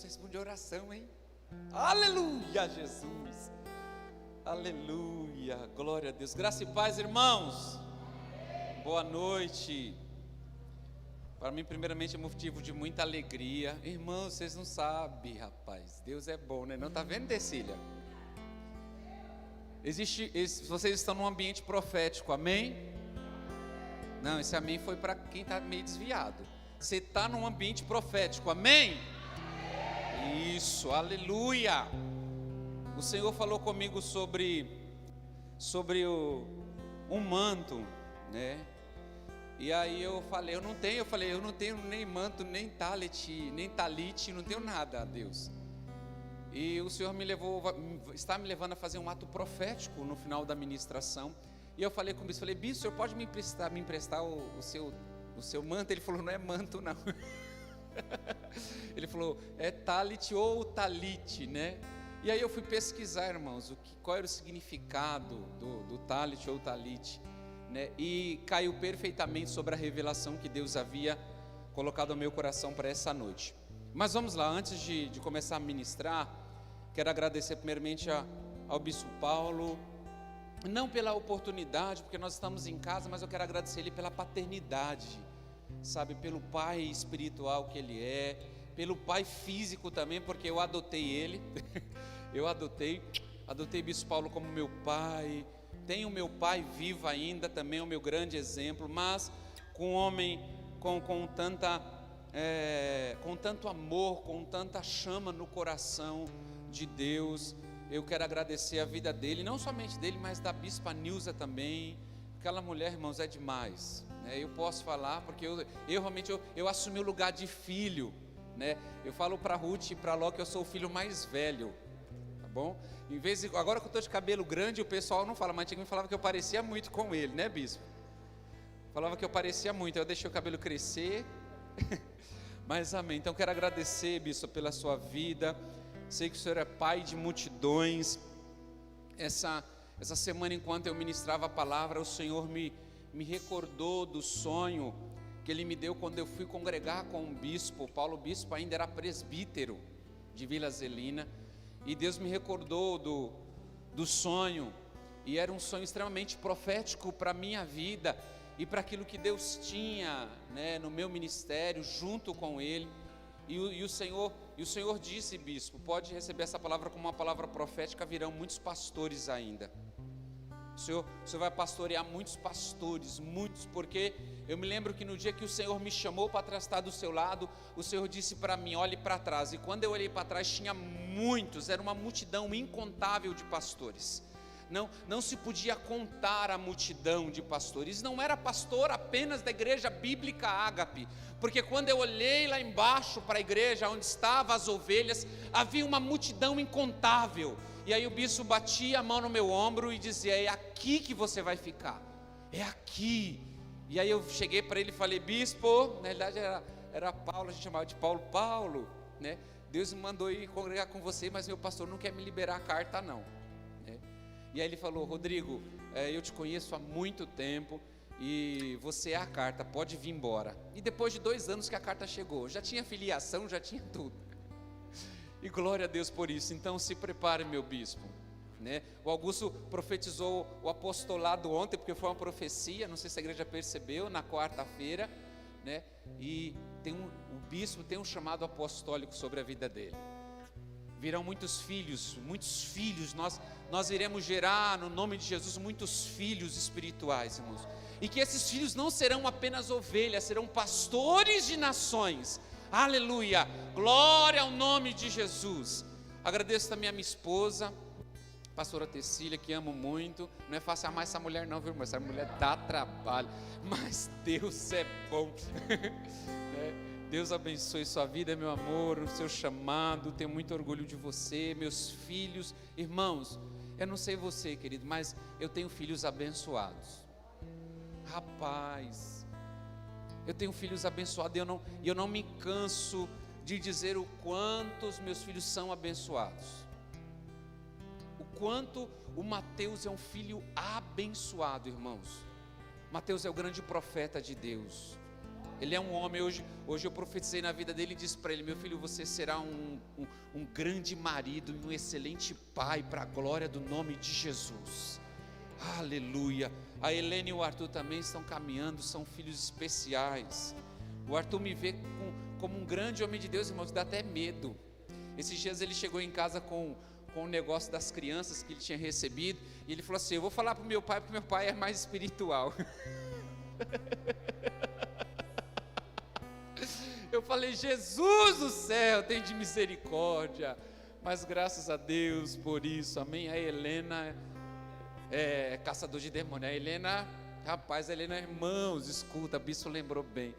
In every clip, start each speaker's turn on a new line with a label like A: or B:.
A: Deus responde oração, hein? Aleluia, Jesus. Aleluia, glória a Deus. Graça e paz, irmãos. Boa noite. Para mim, primeiramente, é motivo de muita alegria. Irmãos, vocês não sabem, rapaz. Deus é bom, né? Não está vendo, Decília? Vocês estão num ambiente profético, amém? Não, esse amém foi para quem está meio desviado. Você está num ambiente profético, amém? Isso, aleluia. O Senhor falou comigo sobre um manto, né? E aí eu não tenho nem manto, nem talite, não tenho nada, Deus. E o Senhor está me levando a fazer um ato profético no final da ministração. E eu falei com o bispo, bispo, o senhor pode me emprestar o seu manto? Ele falou, não é manto não. Ele falou, é talite ou talite, né? E aí eu fui pesquisar, irmãos, qual era o significado do talite ou talite, né? E caiu perfeitamente sobre a revelação que Deus havia colocado ao meu coração para essa noite. Mas vamos lá, antes de começar a ministrar, quero agradecer primeiramente ao bispo Paulo, não pela oportunidade, porque nós estamos em casa, mas eu quero agradecer ele pela paternidade, sabe, pelo pai espiritual que ele é, pelo pai físico também, porque eu adotei ele, eu adotei bispo Paulo como meu pai, tenho meu pai vivo ainda, também é o meu grande exemplo, mas com um homem com tanto amor, com tanta chama no coração de Deus. Eu quero agradecer a vida dele, não somente dele, mas da bispa Nilza também. Aquela mulher, irmãos, é demais, né? Eu posso falar, porque eu realmente assumi o lugar de filho, né? Eu falo para Ruth e para Ló que eu sou o filho mais velho, tá bom? Agora que eu estou de cabelo grande, o pessoal não fala, mas antigamente falava que eu parecia muito com ele, né, bispo? Falava que eu parecia muito, eu deixei o cabelo crescer, mas amém. Então quero agradecer, bispo, pela sua vida. Sei que o senhor é pai de multidões. Essa semana, enquanto eu ministrava a palavra, o Senhor me recordou do sonho que Ele me deu quando eu fui congregar com um bispo. Paulo Bispo ainda era presbítero de Vila Zelina, e Deus me recordou do sonho, e era um sonho extremamente profético para a minha vida, e para aquilo que Deus tinha, né, no meu ministério, junto com Ele. E o Senhor disse, bispo, pode receber essa palavra como uma palavra profética, virão muitos pastores ainda. O Senhor vai pastorear muitos pastores, muitos, porque eu me lembro que no dia que o Senhor me chamou para estar do seu lado, o Senhor disse para mim, olhe para trás, e quando eu olhei para trás tinha muitos, era uma multidão incontável de pastores. Não se podia contar a multidão de pastores. Não era pastor apenas da igreja bíblica Ágape, porque quando eu olhei lá embaixo para a igreja onde estavam as ovelhas, havia uma multidão incontável. E aí o bispo batia a mão no meu ombro e dizia, é aqui que você vai ficar, é aqui. E aí eu cheguei para ele e falei, bispo, na realidade era Paulo, a gente chamava de Paulo, né? Deus me mandou ir congregar com você, mas meu pastor não quer me liberar a carta não. E aí ele falou, Rodrigo, eu te conheço há muito tempo e você é a carta, pode vir embora. E depois de 2 anos que a carta chegou, já tinha filiação, já tinha tudo. E glória a Deus por isso. Então se prepare, meu bispo, né? O Augusto profetizou o apostolado ontem, porque foi uma profecia, não sei se a igreja percebeu, na quarta-feira, né? E o bispo tem um chamado apostólico sobre a vida dele. Virão muitos filhos, nós iremos gerar no nome de Jesus muitos filhos espirituais, irmãos. E que esses filhos não serão apenas ovelhas, serão pastores de nações. Aleluia, glória ao nome de Jesus. Agradeço também a minha esposa, pastora Tecília, que amo muito. Não é fácil amar essa mulher não, viu, irmão? Essa mulher dá trabalho, mas Deus é bom. Deus abençoe sua vida, meu amor, o seu chamado. Tenho muito orgulho de você, meus filhos. Irmãos, eu não sei você, querido, mas eu tenho filhos abençoados. Rapaz, eu tenho filhos abençoados e eu não me canso de dizer o quanto os meus filhos são abençoados. O quanto o Mateus é um filho abençoado, irmãos. Mateus é o grande profeta de Deus. Ele é um homem, hoje eu profetizei na vida dele e disse para ele: meu filho, você será um grande marido e um excelente pai, para a glória do nome de Jesus. Aleluia. A Helena e o Arthur também estão caminhando, são filhos especiais. O Arthur me vê como um grande homem de Deus, irmãos, dá até medo. Esses dias ele chegou em casa com o negócio das crianças que ele tinha recebido, e ele falou assim: eu vou falar para o meu pai, porque meu pai é mais espiritual. Eu falei: Jesus do céu, tem de misericórdia. Mas graças a Deus por isso, amém. A Helena é caçador de demônio. A Helena, rapaz, a Helena, irmãos, escuta, a bispo lembrou bem.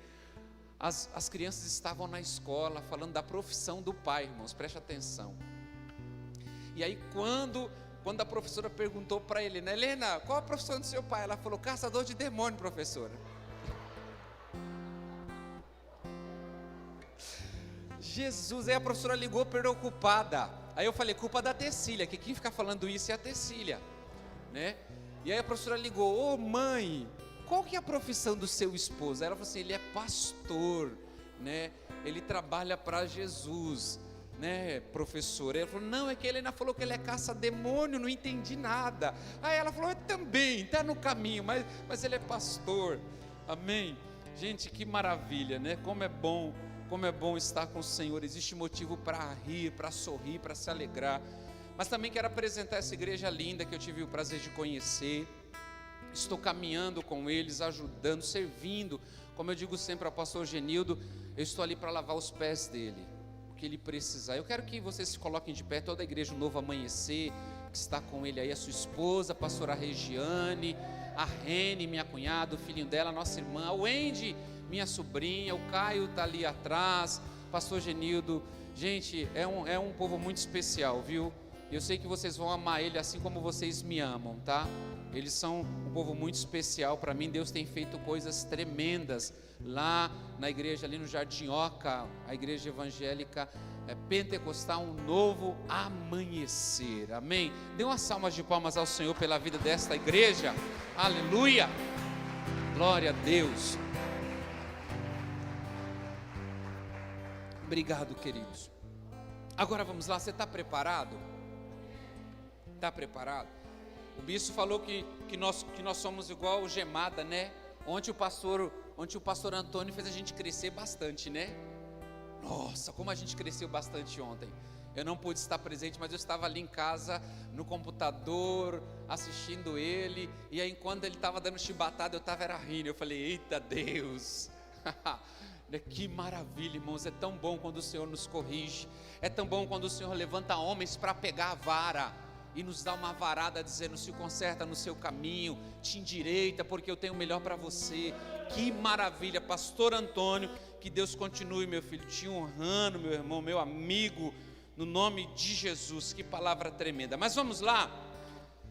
A: As crianças estavam na escola falando da profissão do pai, irmãos, preste atenção. E aí quando a professora perguntou para a Helena: Helena, qual a profissão do seu pai? Ela falou: caçador de demônio, professora. Jesus, aí a professora ligou preocupada. Aí eu falei: culpa da Tecília, que quem fica falando isso é a Tecília, né? E aí a professora ligou: ô mãe, qual que é a profissão do seu esposo? Aí ela falou assim: ele é pastor, né? Ele trabalha para Jesus, né, professora? Ela falou: não, é que a Helena falou que ele é caça-demônio, não entendi nada. Aí ela falou: também, está no caminho, mas ele é pastor, amém? Gente, que maravilha, né? Como é bom estar com o Senhor. Existe motivo para rir, para sorrir, para se alegrar. Mas também quero apresentar essa igreja linda que eu tive o prazer de conhecer. Estou caminhando com eles, ajudando, servindo. Como eu digo sempre ao pastor Genildo, eu estou ali para lavar os pés dele, o que ele precisar. Eu quero que vocês se coloquem de pé, toda a igreja Novo Amanhecer, que está com ele aí, a sua esposa, a pastora Regiane, a Rene, minha cunhada, o filhinho dela, a nossa irmã, a Wendy, minha sobrinha, o Caio está ali atrás, pastor Genildo. Gente, é um povo muito especial, viu? Eu sei que vocês vão amar ele assim como vocês me amam, tá? Eles são um povo muito especial para mim. Deus tem feito coisas tremendas lá na igreja, ali no Jardim Oca, a igreja evangélica pentecostal, um novo amanhecer, amém? Dê umas salvas de palmas ao Senhor pela vida desta igreja, aleluia, glória a Deus. Obrigado, queridos. Agora vamos lá, você está preparado? Está preparado? O bispo falou que nós somos igual o Gemada, né? Ontem o pastor Antônio fez a gente crescer bastante, né? Nossa, como a gente cresceu bastante ontem. Eu não pude estar presente, mas eu estava ali em casa, no computador, assistindo ele. E aí quando ele estava dando chibatada, eu estava rindo. Eu falei: eita Deus! Que maravilha, irmãos. É tão bom quando o Senhor nos corrige. É tão bom quando o Senhor levanta homens para pegar a vara e nos dá uma varada dizendo: se conserta no seu caminho, te endireita, porque eu tenho o melhor para você. Que maravilha, pastor Antônio, que Deus continue, meu filho, te honrando, meu irmão, meu amigo, no nome de Jesus. Que palavra tremenda. Mas vamos lá,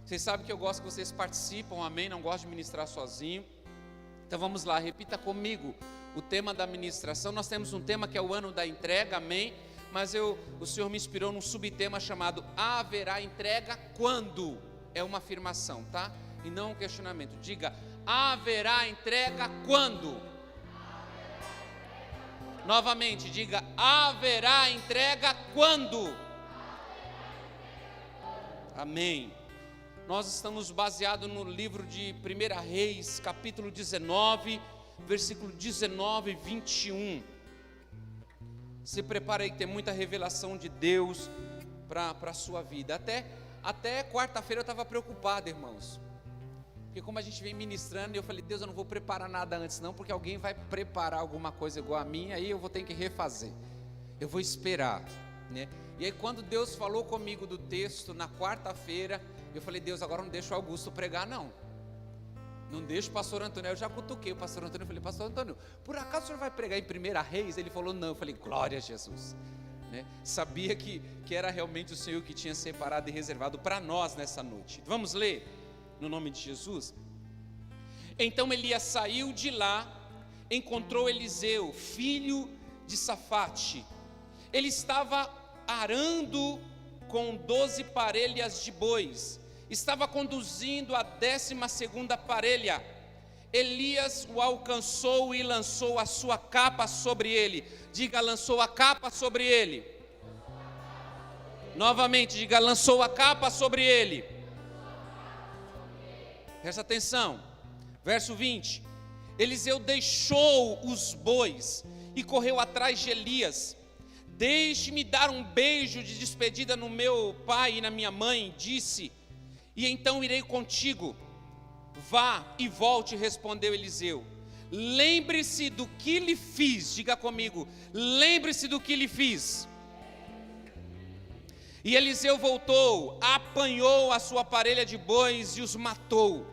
A: vocês sabem que eu gosto que vocês participam, amém? Não gosto de ministrar sozinho. Então vamos lá, repita comigo o tema da ministração. Nós temos um tema que é o ano da entrega, amém? Mas o Senhor me inspirou num subtema chamado haverá entrega quando? É uma afirmação, tá? E não um questionamento. Diga: haverá entrega quando? Novamente, diga: haverá entrega quando? Amém. Nós estamos baseados no livro de 1 Reis, capítulo 19, versículo 19 e 21. Se prepara aí que tem muita revelação de Deus para a sua vida. Até quarta-feira eu estava preocupado, irmãos, porque como a gente vem ministrando, eu falei: Deus, eu não vou preparar nada antes não, porque alguém vai preparar alguma coisa igual a mim, aí eu vou ter que refazer, eu vou esperar, né? E aí quando Deus falou comigo do texto na quarta-feira, eu falei: Deus, agora não deixa o Augusto pregar não deixa o pastor Antônio. Eu já cutuquei o pastor Antônio, eu falei: pastor Antônio, por acaso o senhor vai pregar em 1 Reis? Ele falou: não. Eu falei: glória a Jesus, né? Sabia que era realmente o Senhor que tinha separado e reservado para nós nessa noite. Vamos ler, no nome de Jesus. Então Elias saiu de lá, encontrou Eliseu, filho de Safate. Ele estava arando com 12 parelhas de bois, estava conduzindo a 12ª parelha. Elias o alcançou e lançou a sua capa sobre ele. Diga, lançou a capa sobre ele. Novamente, diga, lançou a capa sobre ele. Presta atenção, verso 20. Eliseu deixou os bois e correu atrás de Elias. Deixe-me dar um beijo de despedida no meu pai e na minha mãe, disse, e então irei contigo. Vá e volte, respondeu Eliseu. Lembre-se do que lhe fiz, diga comigo, lembre-se do que lhe fiz. E Eliseu voltou, apanhou a sua parelha de bois e os matou,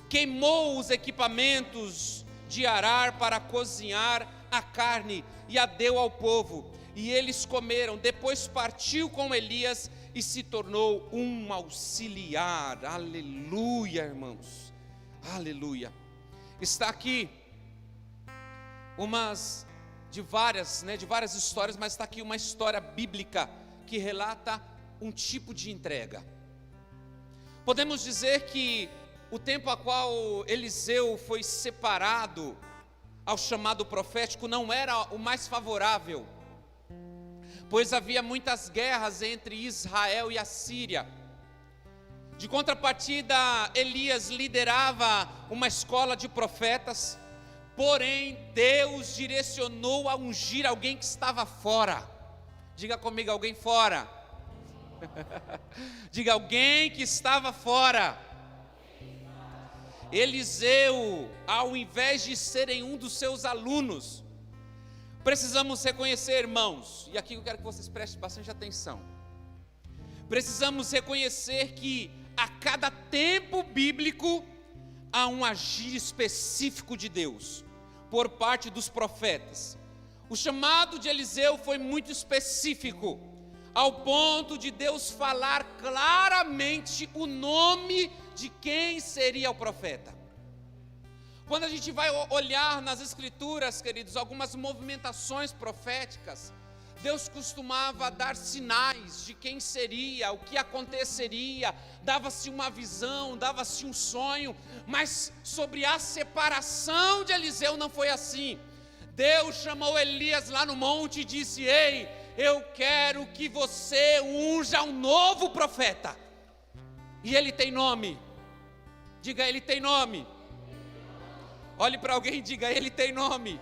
A: queimou os equipamentos de arar para cozinhar a carne e a deu ao povo, e eles comeram. Depois partiu com Elias e se tornou um auxiliar. Aleluia, irmãos, aleluia. Está aqui de várias histórias, mas está aqui uma história bíblica que relata um tipo de entrega. Podemos dizer que o tempo a qual Eliseu foi separado ao chamado profético não era o mais favorável, pois havia muitas guerras entre Israel e a Síria. De contrapartida, Elias liderava uma escola de profetas, porém Deus direcionou a ungir alguém que estava fora. Diga comigo, alguém fora. Diga, alguém que estava fora. Eliseu, ao invés de serem um dos seus alunos, precisamos reconhecer, irmãos, e aqui eu quero que vocês prestem bastante atenção. Precisamos reconhecer que a cada tempo bíblico há um agir específico de Deus por parte dos profetas. O chamado de Eliseu foi muito específico, ao ponto de Deus falar claramente o nome de quem seria o profeta. Quando a gente vai olhar nas escrituras, queridos, algumas movimentações proféticas, Deus costumava dar sinais de quem seria, o que aconteceria, dava-se uma visão, dava-se um sonho, mas sobre a separação de Eliseu não foi assim. Deus chamou Elias lá no monte e disse: ei, eu quero que você unja um novo profeta, e ele tem nome. Diga, ele tem nome. Olhe para alguém e diga, ele tem nome.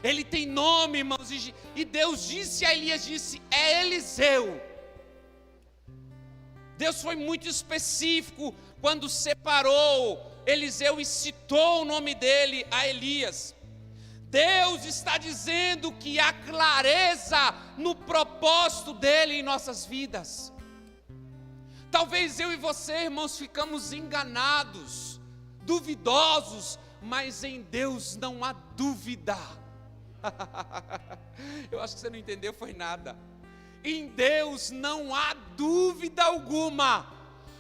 A: Ele tem nome, irmãos. E Deus disse a Elias, é Eliseu. Deus foi muito específico quando separou Eliseu e citou o nome dele a Elias. Deus está dizendo que há clareza no propósito dele em nossas vidas. Talvez eu e você, irmãos, ficamos enganados, duvidosos, mas em Deus não há dúvida. Eu acho que você não entendeu, foi nada. Em Deus não há dúvida alguma.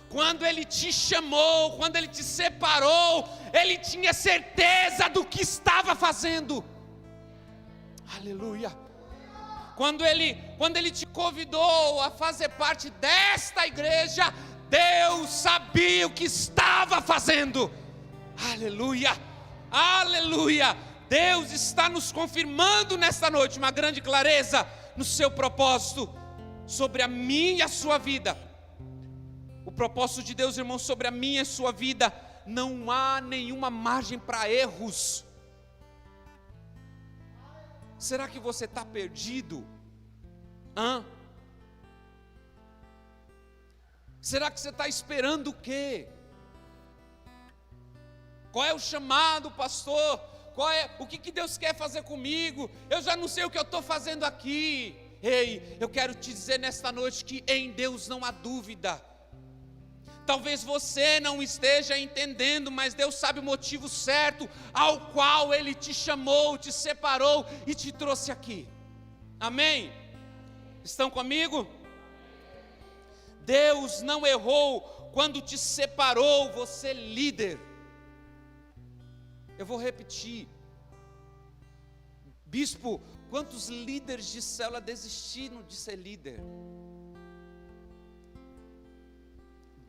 A: Quando Ele te chamou, quando Ele te separou, Ele tinha certeza do que estava fazendo. Aleluia. Quando Ele te convidou a fazer parte desta igreja, Deus sabia o que estava fazendo. Aleluia, aleluia. Deus está nos confirmando nesta noite uma grande clareza no seu propósito sobre a minha e a sua vida. O propósito de Deus, irmãos, sobre a minha e a sua vida, não há nenhuma margem para erros. Será que você está perdido? Será que você está esperando o quê? Qual é o chamado, pastor? O que Deus quer fazer comigo? Eu já não sei o que eu estou fazendo aqui. Ei, eu quero te dizer nesta noite que em Deus não há dúvida. Talvez você não esteja entendendo, mas Deus sabe o motivo certo ao qual Ele te chamou, te separou e te trouxe aqui. Amém? Estão comigo? Deus não errou quando te separou, você líder. Eu vou repetir. Bispo, quantos líderes de célula desistiram de ser líder?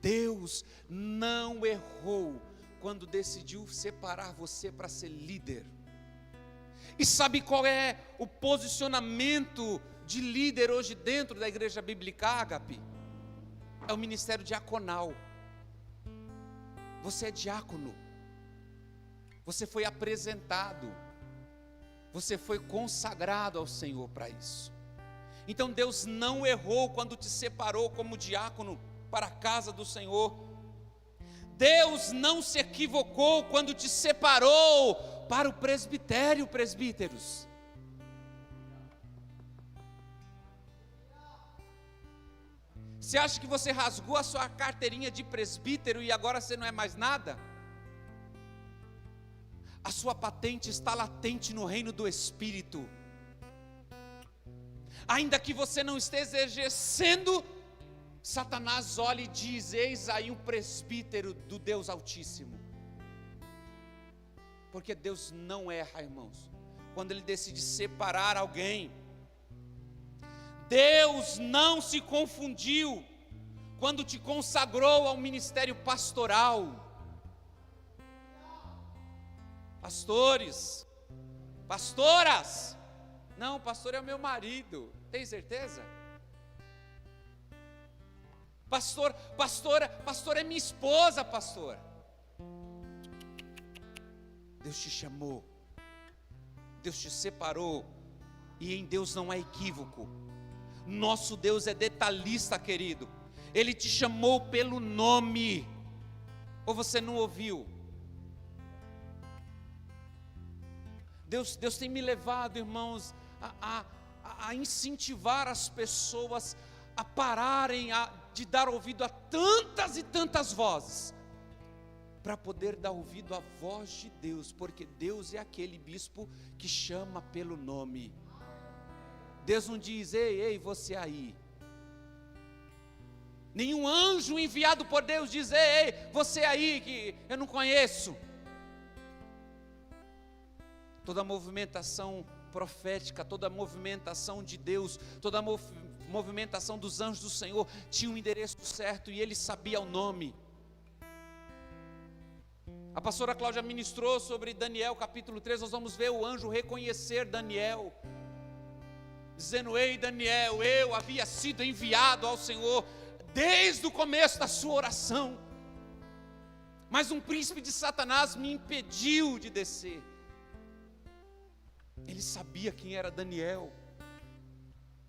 A: Deus não errou quando decidiu separar você para ser líder. E sabe qual é o posicionamento de líder hoje dentro da Igreja Bíblica Ágape? É o ministério diaconal. Você é diácono. Você foi apresentado. Você foi consagrado ao Senhor para isso. Então Deus não errou quando te separou como diácono para a casa do Senhor. Deus não se equivocou quando te separou para o presbitério, presbíteros. Você acha que você rasgou a sua carteirinha de presbítero e agora você não é mais nada? A sua patente está latente no reino do Espírito. Ainda que você não esteja exercendo, Satanás olha e diz: eis aí um presbítero do Deus Altíssimo. Porque Deus não erra, irmãos. Quando Ele decide separar alguém, Deus não se confundiu quando te consagrou ao ministério pastoral. Pastores, pastoras, não, pastor é o meu marido, tem certeza? Pastor é minha esposa, pastor. Deus te chamou, Deus te separou, e em Deus não há equívoco. Nosso Deus é detalhista, querido. Ele te chamou pelo nome. Ou você não ouviu? Deus tem me levado, irmãos, a incentivar as pessoas a pararem de dar ouvido a tantas e tantas vozes, para poder dar ouvido à voz de Deus, porque Deus é aquele bispo que chama pelo nome. Deus não diz: ei, você aí. Nenhum anjo enviado por Deus diz: ei, você aí que eu não conheço. Toda movimentação profética, toda movimentação de Deus, toda movimentação dos anjos do Senhor tinha um endereço certo e Ele sabia o nome. A pastora Cláudia ministrou sobre Daniel capítulo 3, nós vamos ver o anjo reconhecer Daniel, dizendo: ei Daniel, eu havia sido enviado ao Senhor desde o começo da sua oração, mas um príncipe de Satanás me impediu de descer. Ele sabia quem era Daniel.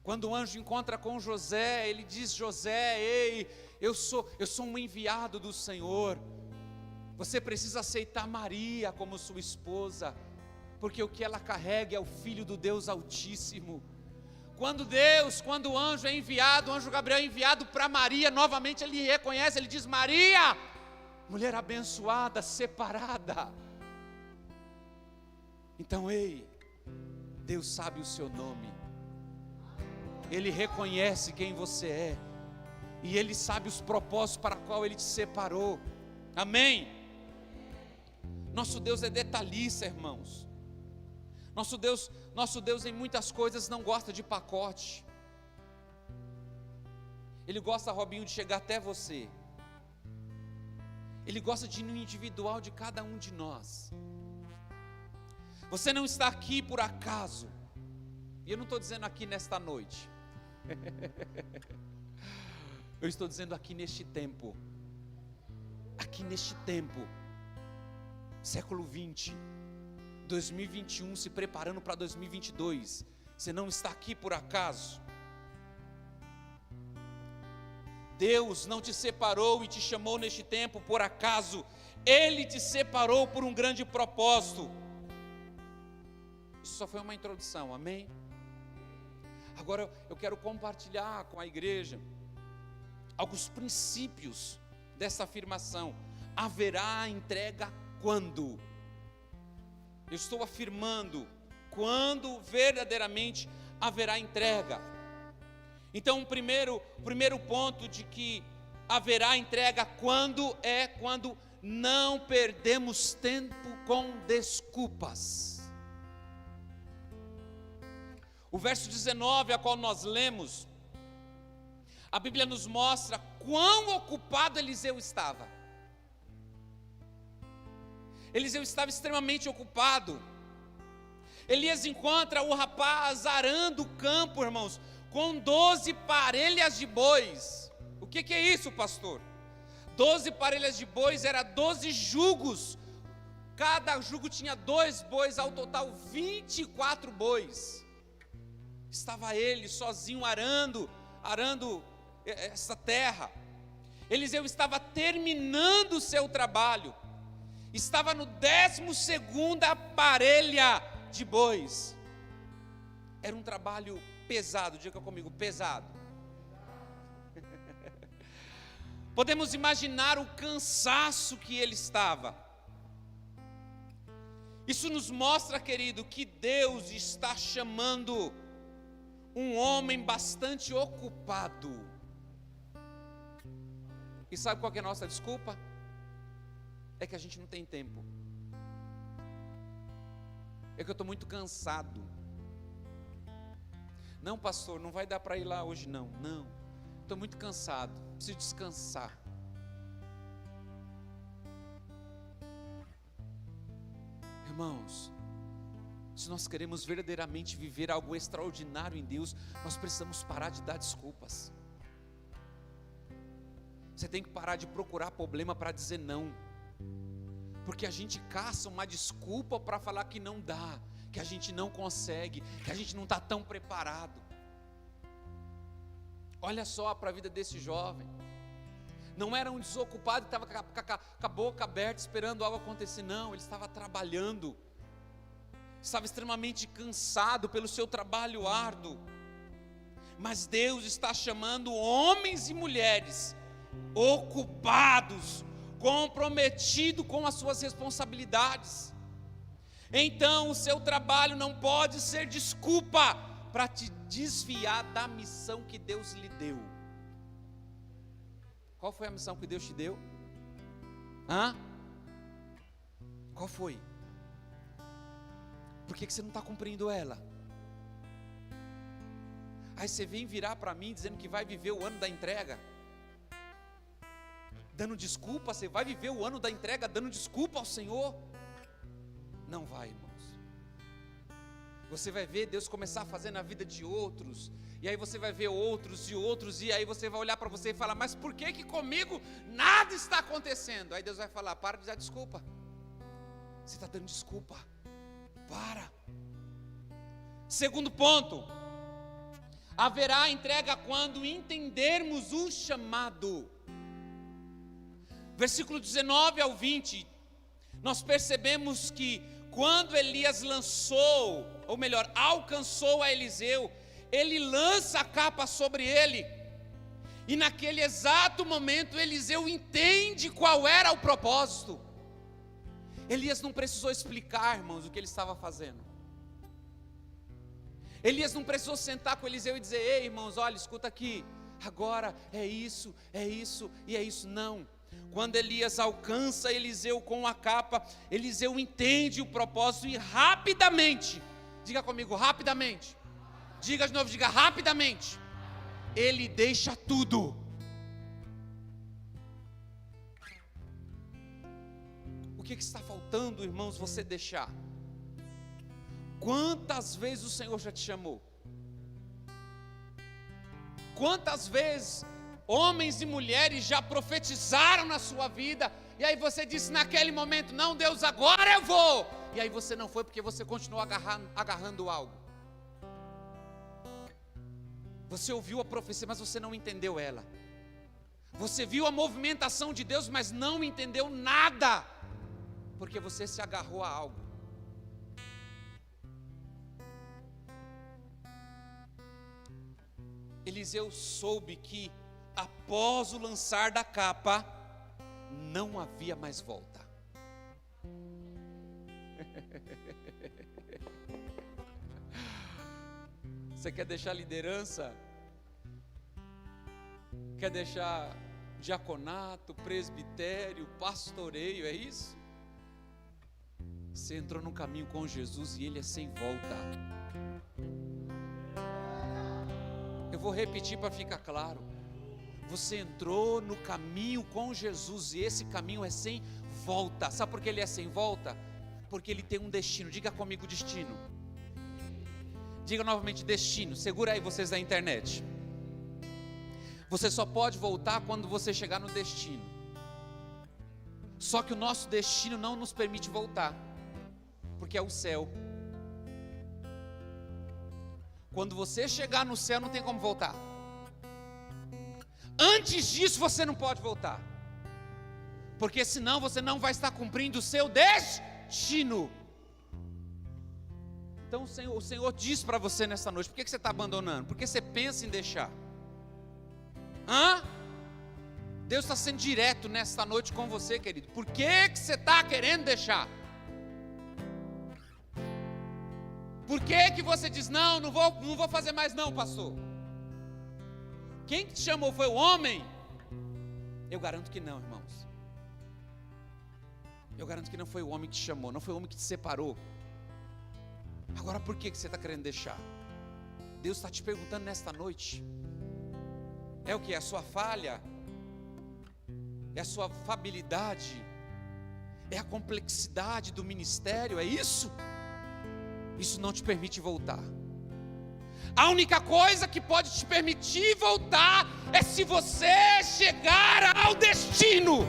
A: Quando o anjo encontra com José, ele diz: José, ei, eu sou um enviado do Senhor. Você precisa aceitar Maria como sua esposa, porque o que ela carrega é o Filho do Deus Altíssimo. Quando o anjo é enviado, o anjo Gabriel é enviado para Maria, novamente ele reconhece, ele diz: Maria, mulher abençoada, separada. Então, ei, Deus sabe o seu nome, Ele reconhece quem você é, e Ele sabe os propósitos para os quais Ele te separou. Amém? Nosso Deus é detalhista, irmãos. Nosso Deus em muitas coisas não gosta de pacote. Ele gosta, Robinho, de chegar até você. Ele gosta de ir no individual de cada um de nós. Você não está aqui por acaso. E eu não estou dizendo aqui nesta noite. Eu estou dizendo aqui neste tempo. Aqui neste tempo. Século 20. 2021 se preparando para 2022. Você não está aqui por acaso. Deus não te separou e te chamou neste tempo por acaso. Ele te separou por um grande propósito. Isso só foi uma introdução, amém? Agora eu quero compartilhar com a igreja alguns princípios dessa afirmação. Haverá entrega quando? Eu estou afirmando quando verdadeiramente haverá entrega. Então o primeiro ponto de que haverá entrega quando é quando não perdemos tempo com desculpas. O verso 19, a qual nós lemos, a Bíblia nos mostra quão ocupado Eliseu estava. Eliseu estava extremamente ocupado. Elias encontra o rapaz arando o campo, irmãos, com 12 parelhas de bois. O que é isso, pastor? 12 parelhas de bois era 12 jugos. Cada jugo tinha 2 bois, ao total 24 bois. Estava ele sozinho arando essa terra. Eliseu estava terminando o seu trabalho. Estava no 12ª parelha de bois. Era um trabalho pesado, diga comigo, pesado. Podemos imaginar o cansaço que ele estava. Isso nos mostra, querido, que Deus está chamando um homem bastante ocupado. E sabe qual que é a nossa desculpa? É que a gente não tem tempo. É que eu estou muito cansado. Não, pastor, não vai dar para ir lá hoje não. Não, estou muito cansado, preciso descansar. Irmãos, se nós queremos verdadeiramente viver algo extraordinário em Deus, nós precisamos parar de dar desculpas. Você tem que parar de procurar problema para dizer não. Porque a gente caça uma desculpa para falar que não dá, que a gente não consegue, que a gente não está tão preparado. Olha só para a vida desse jovem. Não era um desocupado que estava com a boca aberta esperando algo acontecer, não, ele estava trabalhando. Estava extremamente cansado pelo seu trabalho árduo. Mas Deus está chamando homens e mulheres ocupados, comprometido com as suas responsabilidades. Então o seu trabalho não pode ser desculpa para te desviar da missão que Deus lhe deu. Qual foi a missão que Deus te deu? Qual foi? Por que você não está cumprindo ela? Aí você vem virar para mim dizendo que vai viver o ano da entrega, dando desculpa. Você vai viver o ano da entrega dando desculpa ao Senhor? Não vai, irmãos. Você vai ver Deus começar a fazer na vida de outros, e aí você vai ver outros e outros, e aí você vai olhar para você e falar: mas por que comigo nada está acontecendo? Aí Deus vai falar: para de dar desculpa, você está dando desculpa, para. Segundo ponto, haverá entrega quando entendermos o chamado. Versículo 19 ao 20, nós percebemos que quando Elias alcançou a Eliseu, ele lança a capa sobre ele, e naquele exato momento Eliseu entende qual era o propósito. Elias não precisou explicar, irmãos, o que ele estava fazendo. Elias não precisou sentar com Eliseu e dizer: ei, irmãos, olha, escuta aqui, agora é isso e é isso. Não. Quando Elias alcança Eliseu com a capa, Eliseu entende o propósito e rapidamente, diga comigo, rapidamente, diga de novo, diga rapidamente, ele deixa tudo. O que está faltando, irmãos, você deixar? Quantas vezes o Senhor já te chamou? Quantas vezes homens e mulheres já profetizaram na sua vida, e aí você disse naquele momento: não, Deus, agora eu vou, e aí você não foi porque você continuou agarrando algo. Você ouviu a profecia, mas você não entendeu ela. Você viu a movimentação de Deus, mas não entendeu nada, porque você se agarrou a algo. Eliseu soube que após o lançar da capa, não havia mais volta. Você quer deixar liderança? Quer deixar diaconato, presbitério, pastoreio, é isso? Você entrou num caminho com Jesus e ele é sem volta. Eu vou repetir para ficar claro. Você entrou no caminho com Jesus e esse caminho é sem volta. Sabe por que ele é sem volta? Porque ele tem um destino. Diga comigo, destino. Diga novamente, destino. Segura aí vocês da internet. Você só pode voltar quando você chegar no destino. Só que o nosso destino não nos permite voltar, porque é o céu. Quando você chegar no céu, não tem como voltar. Antes disso, você não pode voltar, porque senão você não vai estar cumprindo o seu destino. Então o Senhor diz para você nessa noite: por que você está abandonando? Porque você pensa em deixar. Deus está sendo direto nesta noite com você, querido. Por que você está querendo deixar? Por que você diz, não vou fazer mais não, pastor? Quem te chamou foi o homem? Eu garanto que não, irmãos. Eu garanto que não foi o homem que te chamou, não foi o homem que te separou. Agora por que você está querendo deixar? Deus está te perguntando nesta noite. É o que? É a sua falha? É a sua fabilidade? É a complexidade do ministério? É isso? Isso não te permite voltar. A única coisa que pode te permitir voltar é se você chegar ao destino.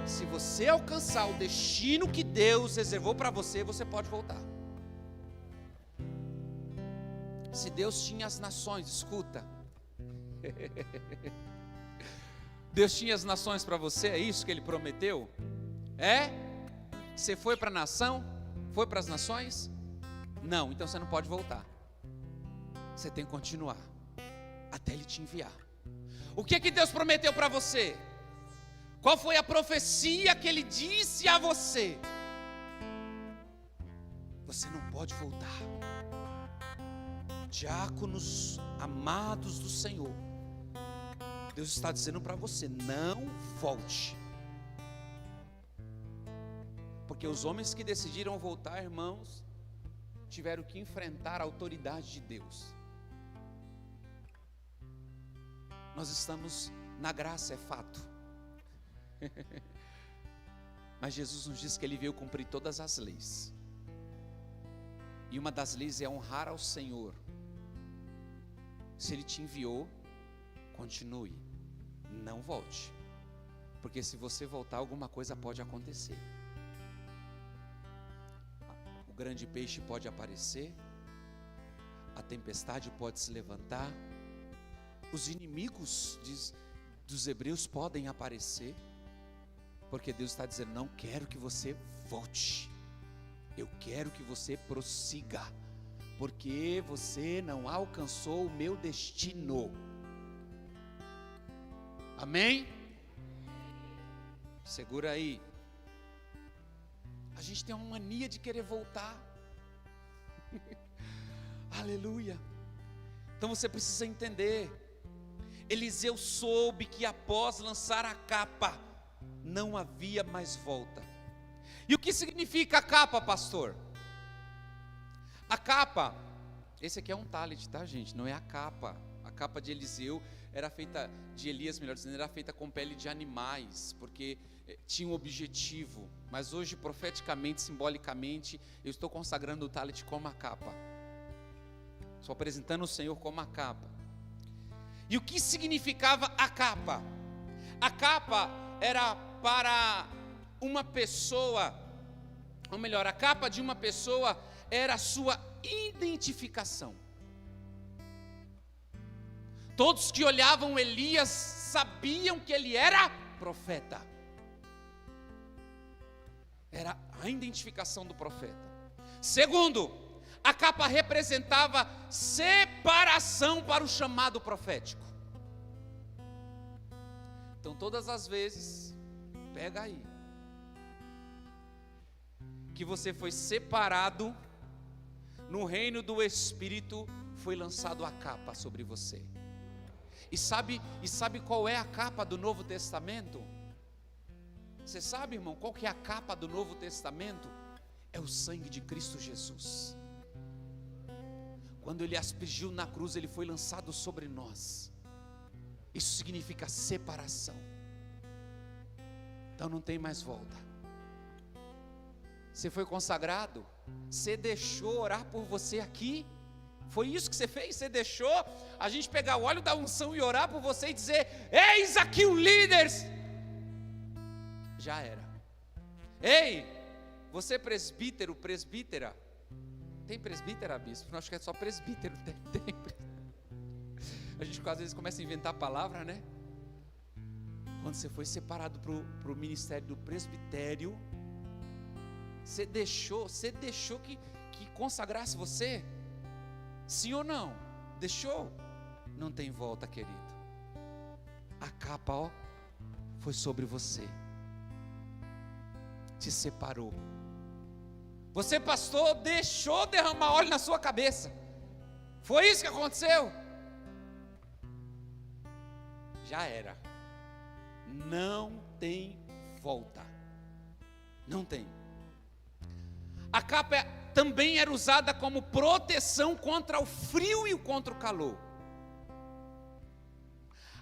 A: Se você alcançar o destino que Deus reservou para você, você pode voltar. Se Deus tinha as nações, escuta. Deus tinha as nações para você, é isso que Ele prometeu? É? Você foi para a nação? Foi para as nações? Não, então você não pode voltar. Você tem que continuar até Ele te enviar. O que Deus prometeu para você? Qual foi a profecia que Ele disse a você? Você não pode voltar. Diáconos amados do Senhor, Deus está dizendo para você: não volte. Porque os homens que decidiram voltar, irmãos, tiveram que enfrentar a autoridade de Deus. Nós estamos na graça, é fato. Mas Jesus nos diz que Ele veio cumprir todas as leis. E uma das leis é honrar ao Senhor. Se Ele te enviou, continue, não volte, porque se você voltar, alguma coisa pode acontecer. O grande peixe pode aparecer, a tempestade pode se levantar, os inimigos dos hebreus podem aparecer, porque Deus está dizendo: não quero que você volte, eu quero que você prossiga, porque você não alcançou o meu destino. Amém? Segura aí. A gente tem uma mania de querer voltar. Aleluia. Então você precisa entender. Eliseu soube que após lançar a capa, não havia mais volta. E o que significa a capa, pastor? A capa, esse aqui é um talit, tá, gente? Não é a capa. A capa de Eliseu era feita, de Elias, melhor dizendo, era feita com pele de animais, porque tinha um objetivo. Mas hoje, profeticamente, simbolicamente, eu estou consagrando o talit como a capa. Estou apresentando o Senhor como a capa. E o que significava a capa? A capa era para uma pessoa, ou melhor, a capa de uma pessoa era a sua identificação. Todos que olhavam Elias sabiam que ele era profeta. Era a identificação do profeta. Segundo, a capa representava separação para o chamado profético. Então todas as vezes, pega aí, que você foi separado no reino do Espírito, foi lançado a capa sobre você. E sabe qual é a capa do Novo Testamento? Você sabe, irmão, qual que é a capa do Novo Testamento? É o sangue de Cristo Jesus. Quando Ele aspergiu na cruz, Ele foi lançado sobre nós. Isso significa separação. Então não tem mais volta. Você foi consagrado, você deixou orar por você aqui. Foi isso que você fez? Você deixou a gente pegar o óleo da unção e orar por você e dizer: eis aqui o líder. Já era. Ei, você presbítero, presbítera. Tem presbítera, bispo? Não, acho que é só presbítero. Tem. A gente às vezes começa a inventar palavra, né? Quando você foi separado para o ministério do presbitério, você deixou que consagrasse você? Sim ou não? Deixou? Não tem volta, querido. A capa, foi sobre você. Te separou. Você, pastor, deixou derramar óleo na sua cabeça. Foi isso que aconteceu? Já era. Não tem volta. Não tem. A capa também era usada como proteção contra o frio e contra o calor.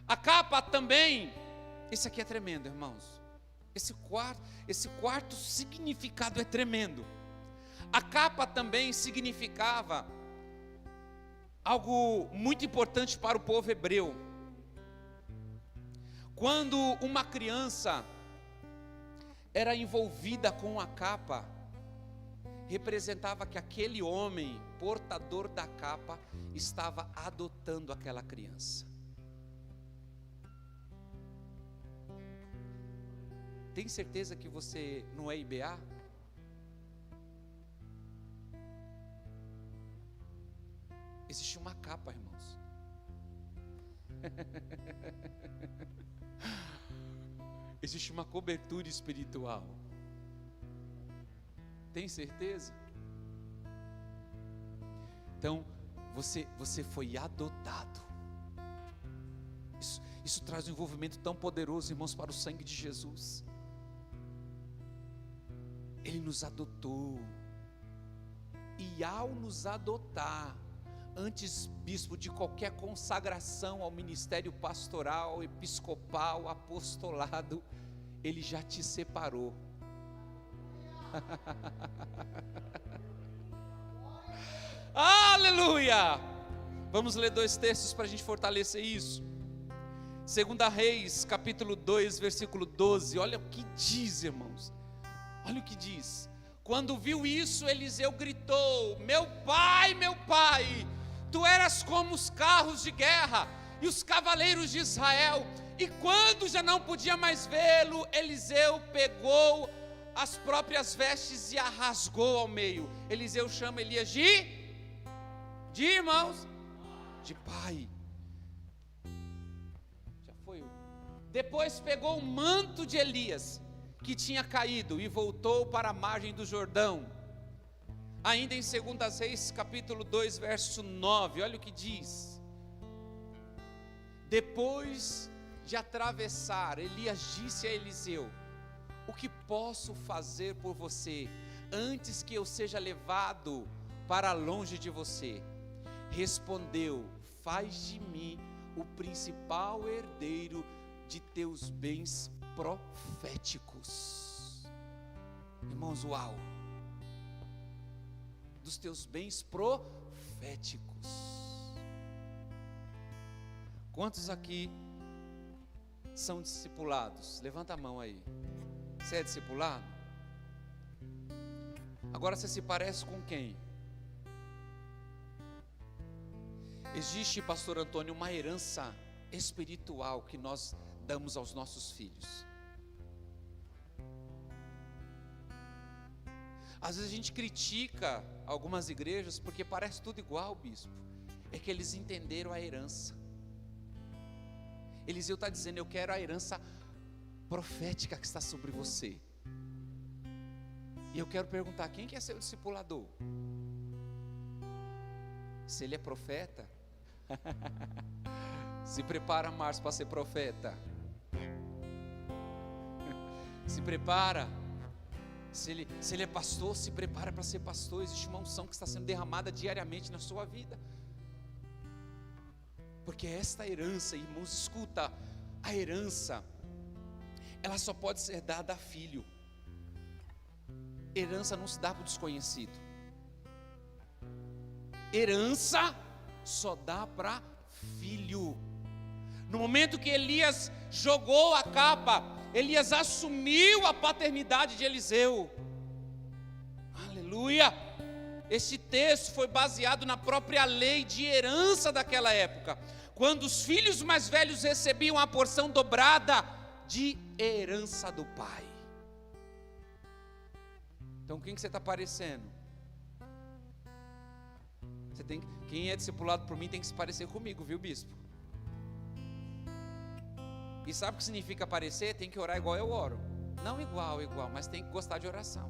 A: A capa também, esse aqui é tremendo, irmãos. Esse quarto significado é tremendo. A capa também significava algo muito importante para o povo hebreu. Quando uma criança era envolvida com a capa, representava que aquele homem, portador da capa, estava adotando aquela criança. Tem certeza que você não é IBA? Existe uma capa, irmãos. Existe uma cobertura espiritual. Tem certeza? Então, você foi adotado. Isso traz um envolvimento tão poderoso, irmãos, para o sangue de Jesus. Ele nos adotou. E ao nos adotar, antes, bispo, de qualquer consagração ao ministério pastoral, episcopal, apostolado, Ele já te separou. Aleluia! Vamos ler 2 textos para a gente fortalecer isso. 2 Reis, capítulo 2, versículo 12. Olha o que diz, irmãos. Olha o que diz. Quando viu isso, Eliseu gritou: meu pai, tu eras como os carros de guerra e os cavaleiros de Israel. E quando já não podia mais vê-lo, Eliseu pegou as próprias vestes e a rasgou ao meio. Eliseu chama Elias de irmãos, de pai. Já foi. Depois pegou o manto de Elias, que tinha caído, e voltou para a margem do Jordão. Ainda em 2 Reis, capítulo 2, verso 9, olha o que diz. Depois de atravessar, Elias disse a Eliseu: o que posso fazer por você, antes que eu seja levado para longe de você? Respondeu: faz de mim o principal herdeiro de teus bens proféticos. Irmãos, uau! Dos teus bens proféticos. Quantos aqui são discipulados? Levanta a mão aí. Você é discipulado? Agora você se parece com quem? Existe, pastor Antônio, uma herança espiritual que nós damos aos nossos filhos. Às vezes a gente critica algumas igrejas porque parece tudo igual, bispo. É que eles entenderam a herança. Eliseu está dizendo: eu quero a herança profética que está sobre você. E eu quero perguntar: quem que é seu discipulador? Se ele é profeta, se prepara, Márcio, para ser profeta. Se prepara. Se ele é pastor, se prepara para ser pastor. Existe uma unção que está sendo derramada diariamente na sua vida. Porque esta herança, irmãos, escuta, a herança, ela só pode ser dada a filho. Herança não se dá para o desconhecido. Herança só dá para filho. No momento que Elias jogou a capa, Elias assumiu a paternidade de Eliseu. Aleluia! Este texto foi baseado na própria lei de herança daquela época, quando os filhos mais velhos recebiam a porção dobrada de herança do pai. Então quem que você está parecendo? Quem é discipulado por mim tem que se parecer comigo, viu, bispo? E sabe o que significa parecer? Tem que orar igual eu oro. Não igual, mas tem que gostar de oração.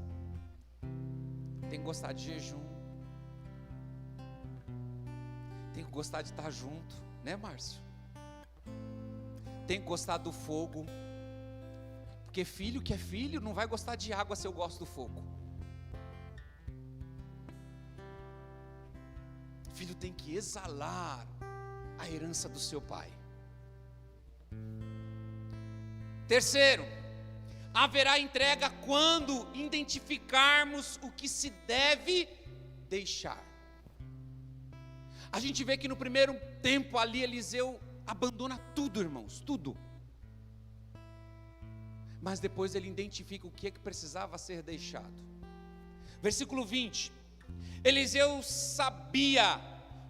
A: Tem que gostar de jejum. Tem que gostar de estar junto, né, Márcio? Tem que gostar do fogo. Porque filho que é filho não vai gostar de água se eu gosto do fogo. Filho tem que exalar a herança do seu pai. Terceiro, haverá entrega quando identificarmos o que se deve deixar. A gente vê que no primeiro tempo ali Eliseu abandona tudo, irmãos, tudo. Mas depois ele identifica o que precisava ser deixado. Versículo 20. Eliseu sabia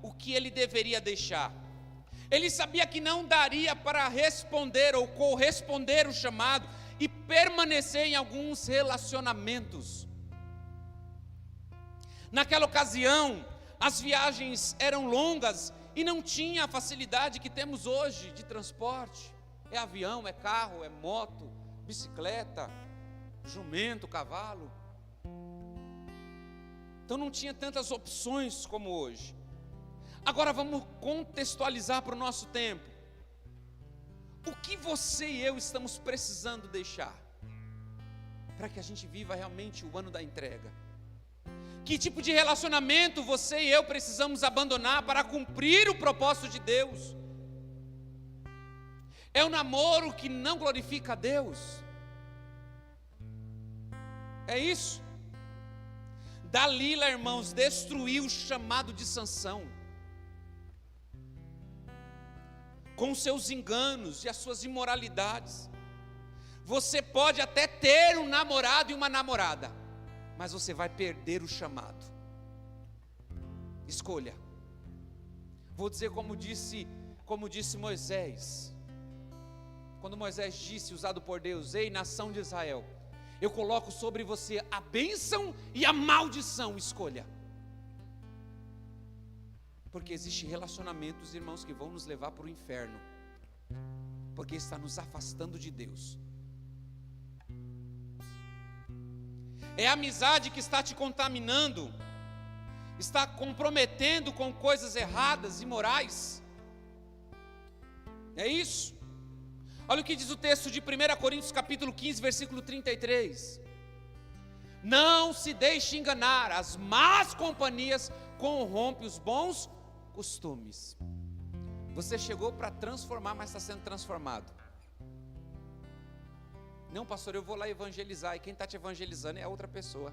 A: o que ele deveria deixar. Ele sabia que não daria para responder ou corresponder o chamado e permanecer em alguns relacionamentos. Naquela ocasião, as viagens eram longas e não tinha a facilidade que temos hoje de transporte. É avião, é carro, é moto, bicicleta, jumento, cavalo. Então não tinha tantas opções como hoje. Agora vamos contextualizar para o nosso tempo. O que você e eu estamos precisando deixar para que a gente viva realmente o ano da entrega? Que tipo de relacionamento você e eu precisamos abandonar para cumprir o propósito de Deus? É um namoro que não glorifica a Deus? É isso? Dalila, irmãos, destruiu o chamado de Sansão, com seus enganos e as suas imoralidades. Você pode até ter um namorado e uma namorada, mas você vai perder o chamado. Escolha. Vou dizer como disse Moisés, quando Moisés disse, usado por Deus: ei, nação de Israel, eu coloco sobre você a bênção e a maldição, escolha. Porque existem relacionamentos, irmãos, que vão nos levar para o inferno, porque está nos afastando de Deus. É a amizade que está te contaminando, está comprometendo com coisas erradas, imorais. É isso. Olha o que diz o texto de 1 Coríntios capítulo 15, versículo 33. Não se deixe enganar, as más companhias corrompem os bons costumes. Você chegou para transformar, mas está sendo transformado. Não, pastor, eu vou lá evangelizar, e quem está te evangelizando é a outra pessoa,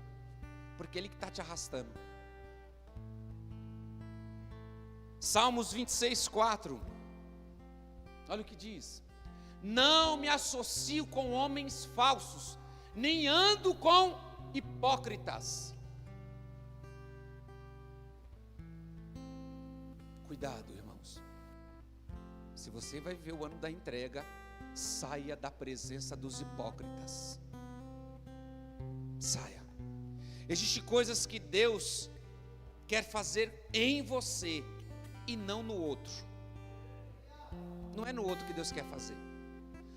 A: porque ele que está te arrastando. Salmos 26, 4. Olha o que diz: não me associo com homens falsos, nem ando com hipócritas. Cuidado, irmãos. Se você vai viver o ano da entrega, saia da presença dos hipócritas. Saia. Existem coisas que Deus quer fazer em você e não no outro. Não é no outro que Deus quer fazer.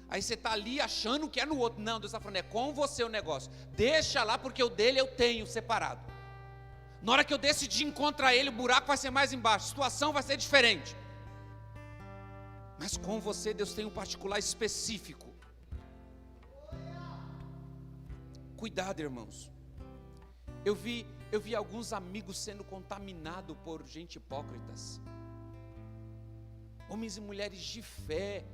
A: Aí você está ali achando que é no outro. Não, Deus está falando, é com você o negócio. Deixa lá, porque o dele eu tenho separado. Na hora que eu decidir encontrar ele, o buraco vai ser mais embaixo, a situação vai ser diferente. Mas com você Deus tem um particular específico. Cuidado, irmãos. Eu vi alguns amigos sendo contaminados por gente hipócritas. Homens e mulheres de fé,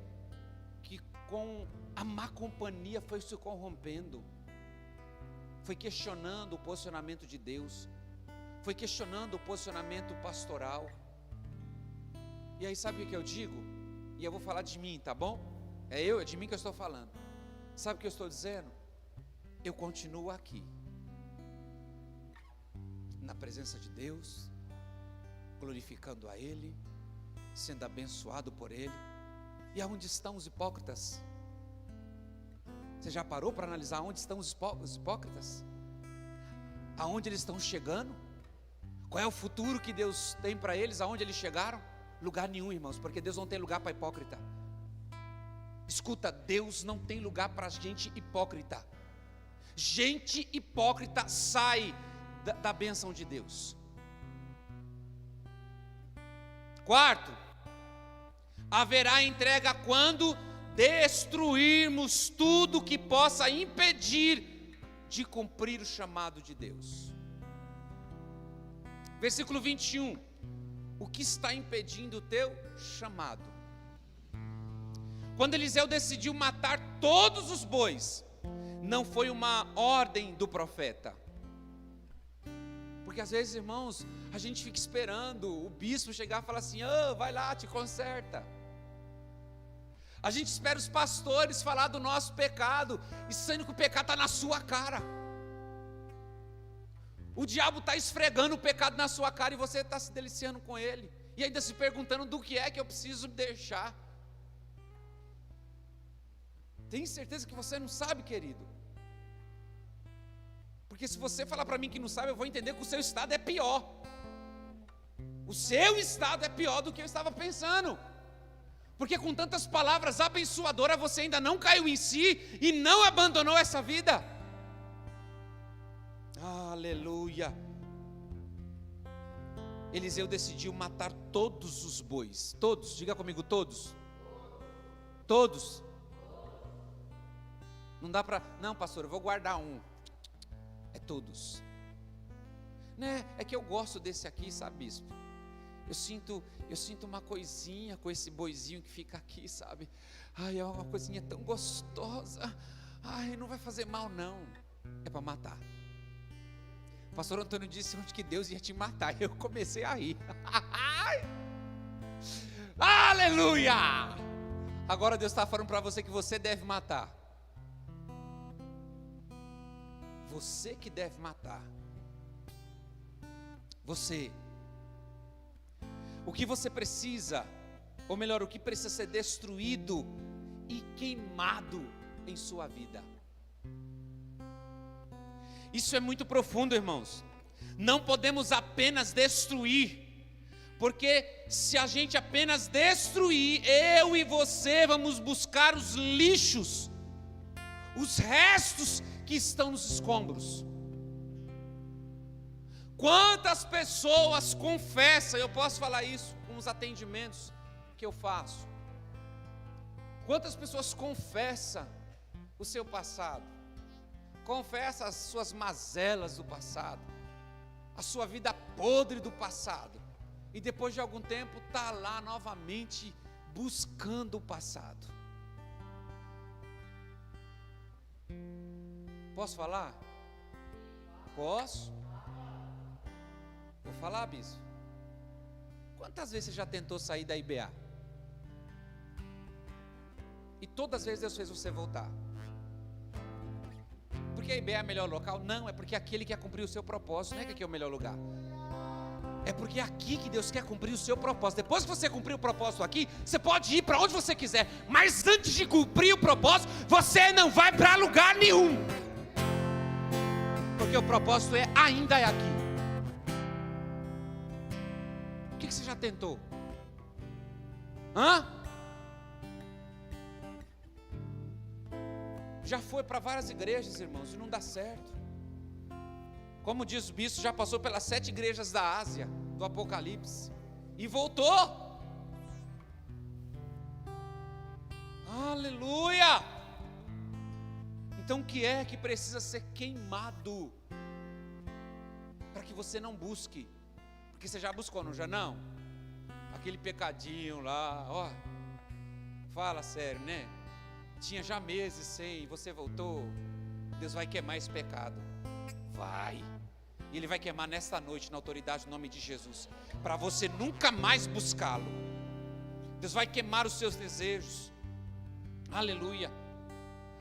A: que com a má companhia foi se corrompendo, foi questionando o posicionamento de Deus, foi questionando o posicionamento pastoral. E aí sabe o que eu digo? E eu vou falar de mim, tá bom? É de mim que eu estou falando. Sabe o que eu estou dizendo? Eu continuo aqui, na presença de Deus, glorificando a Ele, sendo abençoado por Ele. E aonde estão os hipócritas? Você já parou para analisar onde estão os hipócritas? Aonde eles estão chegando? Qual é o futuro que Deus tem para eles? Aonde eles chegaram? Lugar nenhum, irmãos, porque Deus não tem lugar para hipócrita. Escuta, Deus não tem lugar para gente hipócrita. Gente hipócrita sai da bênção de Deus. Quarto, haverá entrega quando destruirmos tudo que possa impedir de cumprir o chamado de Deus. Versículo 21. O que está impedindo o teu chamado? Quando Eliseu decidiu matar todos os bois, não foi uma ordem do profeta. Porque às vezes, irmãos, a gente fica esperando o bispo chegar e falar assim: vai lá, te conserta. A gente espera os pastores falar do nosso pecado, e sendo que o pecado está na sua cara. O diabo está esfregando o pecado na sua cara e você está se deliciando com ele, e ainda se perguntando do que é que eu preciso deixar. Tem certeza que você não sabe, querido? Porque se você falar para mim que não sabe, eu vou entender que o seu estado é pior. O seu estado é pior do que eu estava pensando. Porque com tantas palavras abençoadoras, você ainda não caiu em si e não abandonou essa vida. Aleluia. Eliseu decidiu matar todos os bois. Todos, diga comigo, todos. Todos. Não dá para, não, pastor, eu vou guardar um. É todos. Né? É que eu gosto desse aqui, sabe, bispo? Eu sinto uma coisinha com esse boizinho que fica aqui, sabe? Ai, é uma coisinha tão gostosa. Ai, não vai fazer mal não. É para matar. O pastor Antônio disse onde que Deus ia te matar. Eu comecei a rir. Aleluia! Agora Deus está falando para você que você deve matar. Você que deve matar. Você. O que você precisa, ou melhor, o que precisa ser destruído e queimado em sua vida. Isso é muito profundo, irmãos. Não podemos apenas destruir, porque se a gente apenas destruir, eu e você vamos buscar os lixos, os restos que estão nos escombros. Quantas pessoas confessam, eu posso falar isso com os atendimentos que eu faço. Quantas pessoas confessam o seu passado, confessam as suas mazelas do passado, a sua vida podre do passado, e depois de algum tempo está lá novamente buscando o passado. Posso falar? Posso? Vou falar, bispo. Quantas vezes você já tentou sair da IBA? E todas as vezes Deus fez você voltar. Porque a IBA é o melhor local? Não, é porque aqui Ele quer cumprir o seu propósito. Não é que aqui é o melhor lugar. É porque é aqui que Deus quer cumprir o seu propósito. Depois que você cumprir o propósito aqui, você pode ir para onde você quiser. Mas antes de cumprir o propósito, você não vai para lugar nenhum. Porque o propósito ainda é aqui. O que você já tentou? Já foi para várias igrejas, irmãos, e não dá certo. Como diz o bispo, já passou pelas 7 igrejas da Ásia, do Apocalipse, e voltou. Aleluia! Então o que é que precisa ser queimado? Para que você não busque. Porque você já buscou, não já não? aquele pecadinho lá, ó, fala sério, né? Tinha já meses sem, você voltou, Deus vai queimar esse pecado, vai, e Ele vai queimar nesta noite, na autoridade do nome de Jesus, para você nunca mais buscá-lo. Deus vai queimar os seus desejos, aleluia.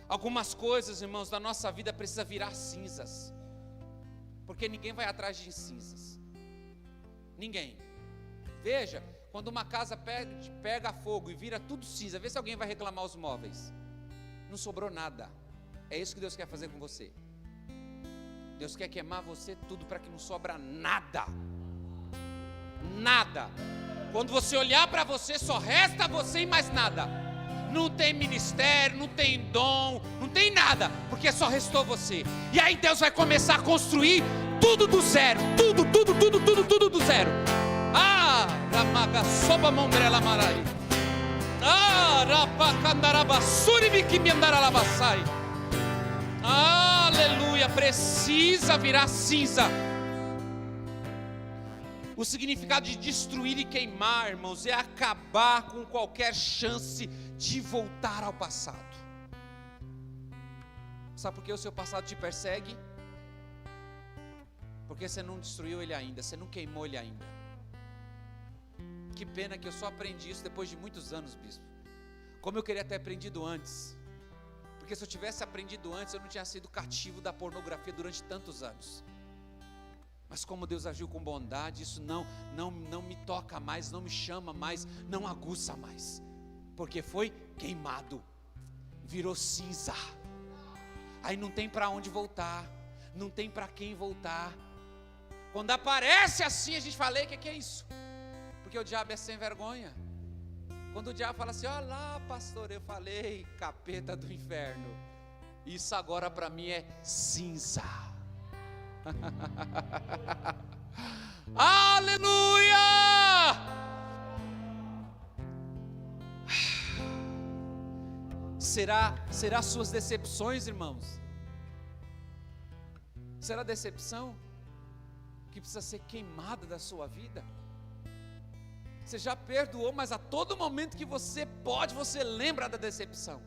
A: Algumas coisas, irmãos, da nossa vida precisa virar cinzas, porque ninguém vai atrás de cinzas, ninguém. Veja, quando uma casa pega fogo e vira tudo cinza, vê se alguém vai reclamar os móveis. Não sobrou nada. É isso que Deus quer fazer com você. Deus quer queimar você tudo para que não sobra nada. Nada. Quando você olhar para você, só resta você e mais nada. Não tem ministério, não tem dom, não tem nada, porque só restou você. E aí Deus vai começar a construir tudo do zero. Tudo do zero. Ah, ramaga soba mombrela marai. Ah, rapacandaraba suribi me andaralabasai. Aleluia, precisa virar cinza. O significado de destruir e queimar, irmãos, é acabar com qualquer chance de voltar ao passado. Sabe por que o seu passado te persegue? Porque você não destruiu ele ainda, você não queimou ele ainda. Que pena que eu só aprendi isso depois de muitos anos, bispo. Como eu queria ter aprendido antes. Porque se eu tivesse aprendido antes, eu não tinha sido cativo da pornografia durante tantos anos. Mas como Deus agiu com bondade, isso não me toca mais, não me chama mais, não aguça mais. Porque foi queimado, virou cinza. Aí não tem para onde voltar, não tem para quem voltar. Quando aparece assim, a gente fala: o que é isso? Porque o diabo é sem vergonha. Quando o diabo fala assim: olha lá, pastor, eu falei, capeta do inferno, isso agora para mim é cinza. Aleluia! Será suas decepções, irmãos? Será decepção que precisa ser queimada da sua vida? Você já perdoou, mas a todo momento que você pode, você lembra da decepção.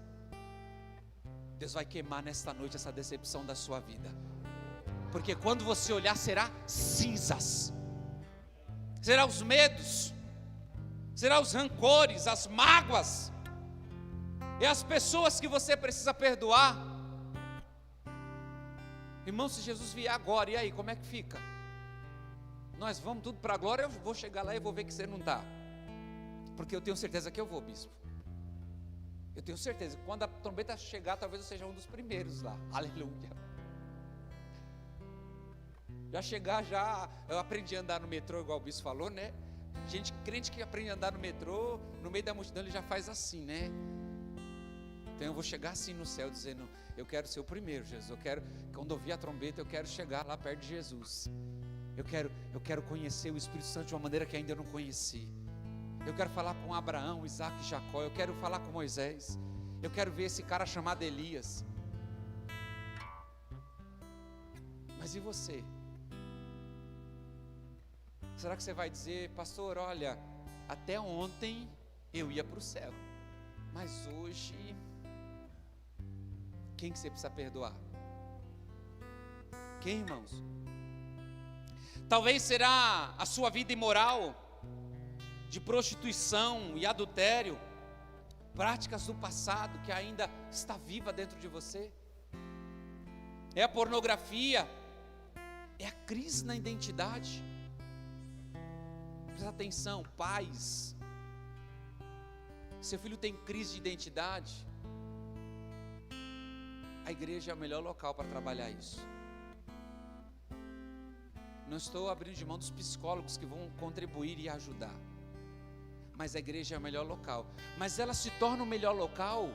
A: Deus vai queimar nesta noite essa decepção da sua vida. Porque quando você olhar, será cinzas. Será os medos. Será os rancores, as mágoas. E as pessoas que você precisa perdoar. Irmão, se Jesus vier agora, e aí, como é que fica? Nós vamos tudo para a glória, eu vou chegar lá e vou ver que você não está. Porque eu tenho certeza que eu vou, bispo. Eu tenho certeza que quando a trombeta chegar, talvez eu seja um dos primeiros lá. Aleluia. Já chegar, eu aprendi a andar no metrô, igual o bispo falou, né? Gente crente que aprende a andar no metrô, no meio da multidão ele já faz assim, né? Então eu vou chegar assim no céu, dizendo: eu quero ser o primeiro, Jesus. Eu quero, quando ouvir a trombeta, eu quero chegar lá perto de Jesus. Eu quero conhecer o Espírito Santo de uma maneira que ainda eu não conheci. Eu quero falar com Abraão, Isaac e Jacó. Eu quero falar com Moisés. Eu quero ver esse cara chamado Elias. Mas e você? Será que você vai dizer: pastor, olha, até ontem eu ia para o céu, mas hoje, quem que você precisa perdoar? Quem, irmãos? Talvez será a sua vida imoral, de prostituição e adultério, práticas do passado que ainda está viva dentro de você. É a pornografia, é a crise na identidade. Presta atenção, pais. Seu filho tem crise de identidade, a igreja é o melhor local para trabalhar isso. Não estou abrindo de mão dos psicólogos que vão contribuir e ajudar, mas a igreja é o melhor local. Mas ela se torna o melhor local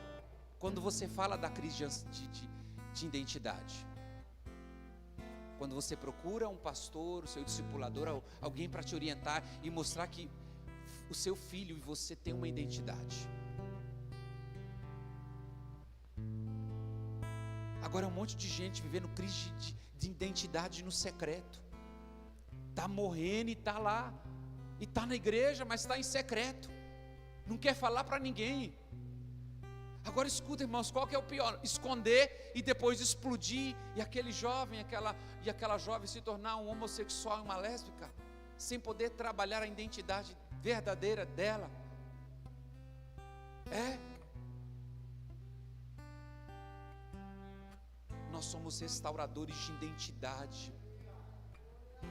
A: quando você fala da crise de identidade. Quando você procura um pastor, o seu discipulador, alguém para te orientar e mostrar que o seu filho e você tem uma identidade. Agora é um monte de gente vivendo crise de identidade no secreto. Está morrendo e está lá. e está na igreja, mas está em secreto, não quer falar para ninguém. Agora escuta, irmãos, qual que é o pior? Esconder e depois explodir, e aquele jovem, aquela jovem se tornar um homossexual e uma lésbica, sem poder trabalhar a identidade verdadeira dela. Nós somos restauradores de identidade.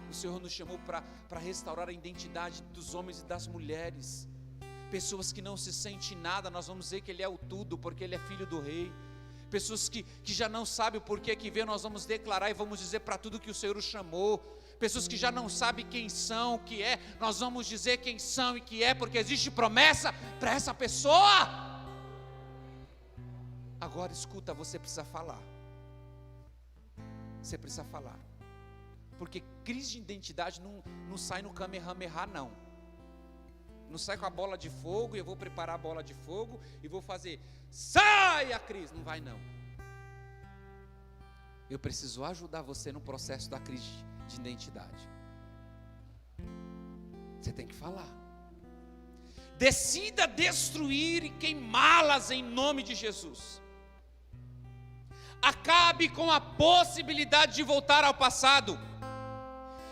A: O Senhor nos chamou para restaurar a identidade dos homens e das mulheres. Pessoas que não se sentem nada, nós vamos dizer que Ele é o tudo, porque Ele é filho do rei. Pessoas que já não sabem o porquê que veio, nós vamos declarar e vamos dizer para tudo que o Senhor os chamou. Pessoas que já não sabem quem são, o que é, nós vamos dizer quem são e que é, porque existe promessa para essa pessoa. Agora escuta, você precisa falar. Você precisa falar. Porque crise de identidade não sai no Kamehameha, não. Não sai com a bola de fogo, e eu vou preparar a bola de fogo e vou fazer, sai a crise. Não vai não. Eu preciso ajudar você no processo da crise de identidade. Você tem que falar. Decida destruir e queimá-las em nome de Jesus. Acabe com a possibilidade de voltar ao passado.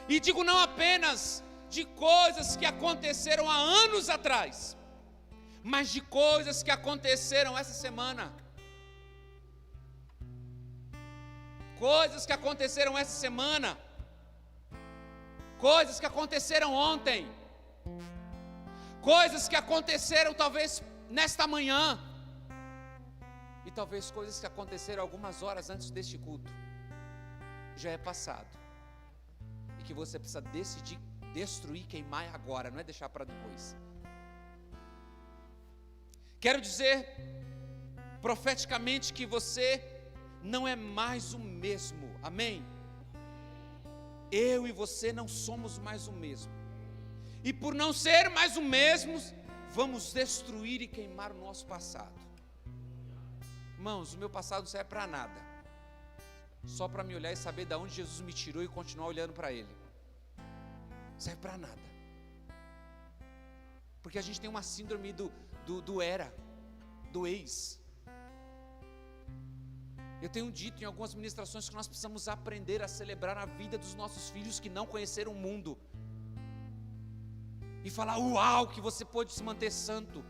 A: E digo não apenas de coisas que aconteceram há anos atrás, mas de coisas que aconteceram essa semana. Coisas que aconteceram essa semana. Coisas que aconteceram ontem. Coisas que aconteceram talvez nesta manhã. E talvez coisas que aconteceram algumas horas antes deste culto. Já é passado. E que você precisa decidir destruir, queimar agora, não é deixar para depois. Quero dizer profeticamente que você não é mais o mesmo. Amém? Eu e você não somos mais o mesmo. E por não ser mais o mesmo, vamos destruir e queimar o nosso passado. Irmãos, o meu passado não serve para nada. Só para me olhar e saber de onde Jesus me tirou e continuar olhando para Ele. Não serve para nada. Porque a gente tem uma síndrome do ex. Eu tenho dito em algumas ministrações que nós precisamos aprender a celebrar a vida dos nossos filhos que não conheceram o mundo. E falar, uau, que você pôde se manter santo.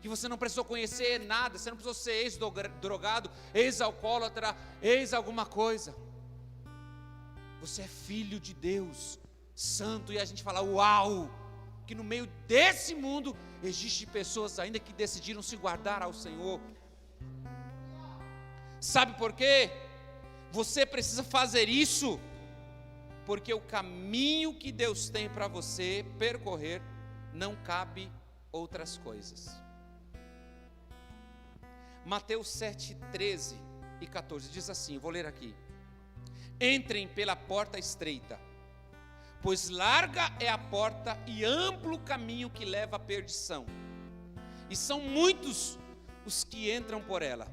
A: Que você não precisou conhecer nada, você não precisou ser ex-drogado, ex-alcoólatra, ex-alguma coisa. Você é filho de Deus, santo, e a gente fala, uau, que no meio desse mundo, existem pessoas ainda que decidiram se guardar ao Senhor. Sabe por quê? Você precisa fazer isso, porque o caminho que Deus tem para você percorrer, não cabe outras coisas. Mateus 7, 13 e 14, diz assim, vou ler aqui. Entrem pela porta estreita, pois larga é a porta e amplo o caminho que leva à perdição, e são muitos os que entram por ela.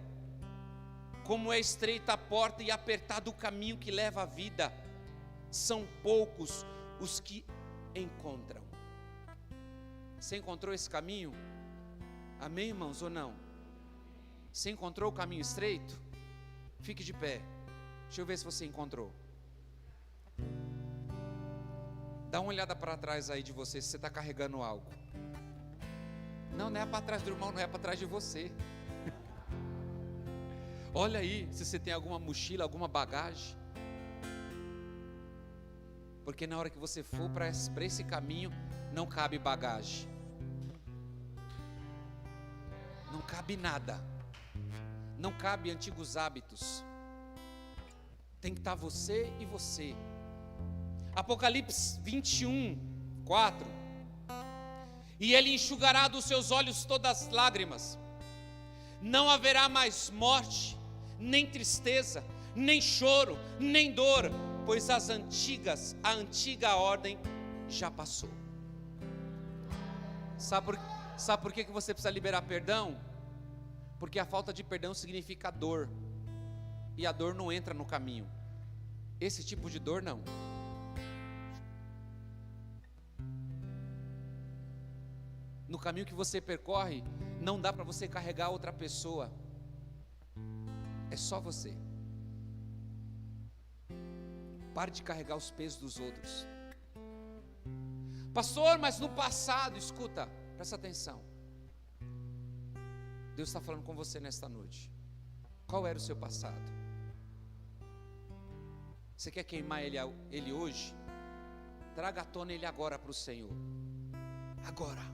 A: Como é estreita a porta e apertado o caminho que leva à vida, são poucos os que encontram. Você encontrou esse caminho? Amém, irmãos, ou não? Você encontrou o caminho estreito? Fique de pé. Deixa eu ver se você encontrou. Dá uma olhada para trás aí de você, se você está carregando algo. Não é para trás do irmão, não é para trás de você. Olha aí, se você tem alguma mochila, alguma bagagem. Porque na hora que você for para esse caminho, não cabe bagagem. Não cabe nada. Não cabe antigos hábitos. Tem que estar você e você. Apocalipse 21, 4. E Ele enxugará dos seus olhos todas as lágrimas. Não haverá mais morte, nem tristeza, nem choro, nem dor, pois a antiga ordem já passou. Sabe por que você precisa liberar perdão? Porque a falta de perdão significa dor, e a dor não entra no caminho. Esse tipo de dor não. No caminho que você percorre, não dá para você carregar outra pessoa. É só você. Pare de carregar os pesos dos outros. Pastor, mas no passado, escuta, presta atenção. Deus está falando com você nesta noite. Qual era o seu passado? Você quer queimar ele hoje? Traga à tona ele agora para o Senhor. Agora.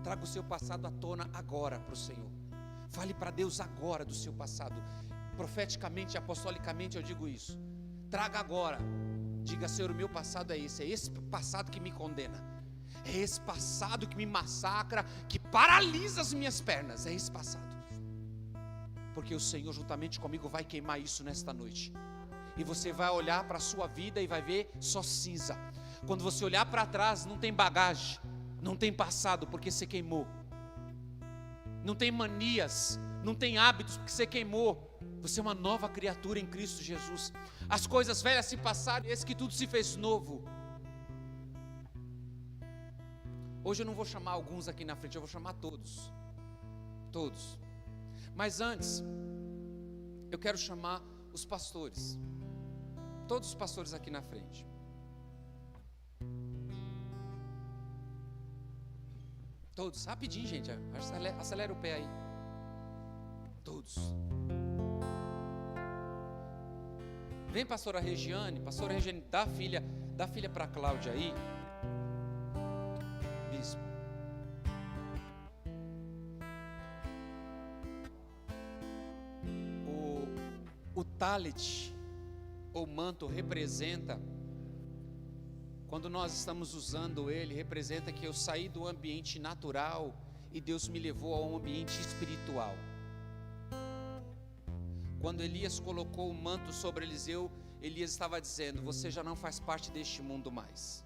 A: Traga o seu passado à tona agora para o Senhor. Fale para Deus agora do seu passado. Profeticamente, apostolicamente eu digo isso. Traga agora. Diga, Senhor, o meu passado é esse passado que me condena. É esse passado que me massacra, que paralisa as minhas pernas. É esse passado. Porque o Senhor juntamente comigo vai queimar isso nesta noite. E você vai olhar para a sua vida e vai ver só cinza. Quando você olhar para trás, não tem bagagem, não tem passado, porque você queimou. Não tem manias, não tem hábitos, porque você queimou. Você é uma nova criatura em Cristo Jesus. As coisas velhas se passaram, e eis que tudo se fez novo. Hoje eu não vou chamar alguns aqui na frente, eu vou chamar todos. Todos. Mas antes, eu quero chamar os pastores. Todos os pastores aqui na frente. Todos, rapidinho, gente. Acelera o pé aí. Todos. Vem, pastora Regiane. Pastora Regiane, dá a filha para a Cláudia aí. Bispo. O talet, ou manto, representa, quando nós estamos usando ele, representa que eu saí do ambiente natural e Deus me levou a um ambiente espiritual. Quando Elias colocou o manto sobre Eliseu, Elias estava dizendo: você já não faz parte deste mundo mais,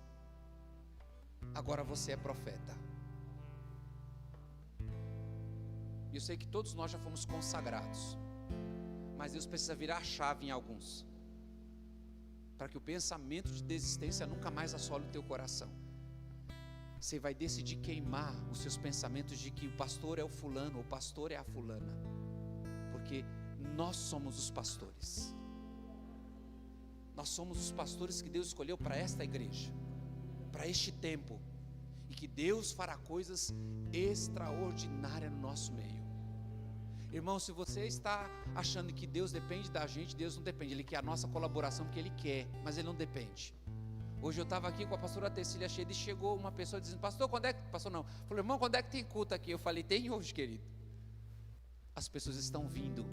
A: agora você é profeta. E eu sei que todos nós já fomos consagrados, mas Deus precisa virar a chave em alguns, para que o pensamento de desistência nunca mais assole o teu coração. Você vai decidir queimar os seus pensamentos de que o pastor é o fulano, o pastor é a fulana, porque nós somos os pastores. Nós somos os pastores que Deus escolheu para esta igreja, para este tempo, e que Deus fará coisas extraordinárias no nosso meio. Irmão, se você está achando que Deus depende da gente, Deus não depende. Ele quer a nossa colaboração porque Ele quer, mas Ele não depende. Hoje eu estava aqui com a pastora Tecília Cheia e chegou uma pessoa dizendo: pastor, quando é que... Pastor não, falou: irmão, quando é que tem culto aqui? Eu falei: tem hoje, querido. As pessoas estão vindo.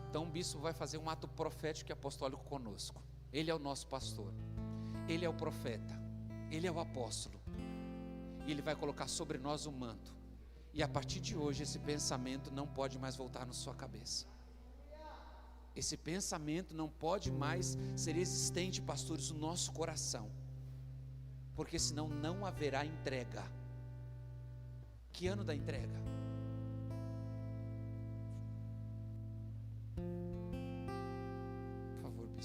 A: Então o bispo vai fazer um ato profético e apostólico conosco. Ele é o nosso pastor, ele é o profeta, ele é o apóstolo, e ele vai colocar sobre nós o manto. E a partir de hoje esse pensamento não pode mais voltar na sua cabeça. Esse pensamento não pode mais ser existente, pastores, no nosso coração, porque senão não haverá entrega. Que ano da entrega?